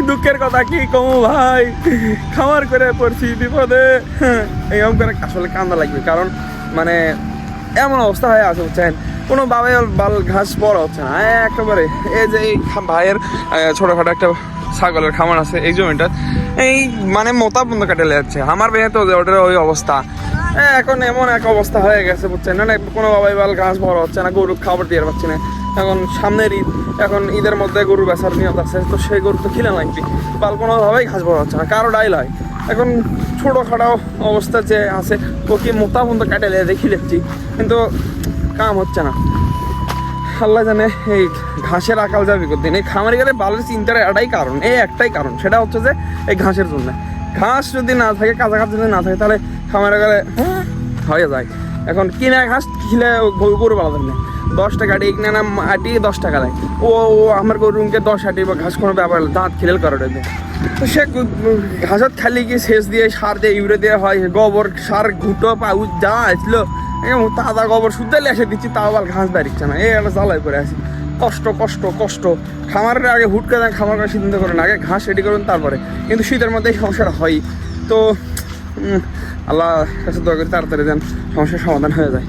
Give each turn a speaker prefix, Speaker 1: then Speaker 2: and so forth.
Speaker 1: দুঃখের কথা কি কমু ভাই, খামার করে পড়ছি বিপদে। এরকম করে আসলে কান্না লাগবে, কারণ মানে এমন অবস্থা হয়ে আছে বুঝছেন, কোনো বাবাই বাল ঘাস বড় হচ্ছে না একেবারে। এই যে এই ভাইয়ের ছোটখাটো একটা ছাগলের খামার আছে এই জমিটা, এই মানে মোতা বন্ধ কাটে যাচ্ছে। আমার বেহে তো ওটার ওই অবস্থা এখন এমন এক অবস্থা হয়ে গেছে বুঝছেন, মানে কোনো বাবাই বাল ঘাস বড় হচ্ছে না, গরু খাবার দিয়ে পাচ্ছি না। এখন সামনের ঈদ, এখন ঈদের মধ্যে গরু বেচার নিয়ত আছে, তো সেই গরু তো খিলে লাগবে, বাল কোনোভাবেই ঘাস বড় হচ্ছে না, কারো ডাইল হয়। এখন ছোটোখাটো অবস্থা যে আছে ও কি মোতা বন্ধ কাটে দেখি লেখছি, কিন্তু কাম হচ্ছে না। আল্লাহ জানে এই ঘাসের আকাল যাবে দিন। এই খামারে গেলে বালের চিন্তার একটাই কারণ, সেটা হচ্ছে যে এই ঘাসের জন্য। ঘাস যদি না থাকে, কাছাকাছি যদি না থাকে, তাহলে খামারে গেলে হয়ে যায়। এখন কিনা ঘাস খিলে গরু পালা দেন না, 10 টাকা আটি কিনে না, আটি 10 টাকা দেয়। ও আমার গরুকে 10 আটি বা ঘাস কোনো ব্যাপার দাঁত খিলেল করে দেয়। তো সে ঘাসত খালি কি সেচ দিয়ে, সার দিয়ে, ইউরিয়া দেওয়া হয়, গোবর সার ঘুটো পাউচ যা আসলো তাজা গোবর শুদ্ধ এসে দিচ্ছি, তাও আবার ঘাস দাঁড়িচ্ছে না। এই একটা জ্বালায় করে আছি, কষ্ট কষ্ট কষ্ট। খামারের আগে হুট করে খামার করার সিদ্ধান্ত করেন, আগে ঘাস রেডি করুন তারপরে। কিন্তু শীতের মধ্যে এই সমস্যাটা হয়। তো আল্লাহ কাছে দোয়া করি তাড়াতাড়ি যেন সমস্যার সমাধান হয়ে যায়।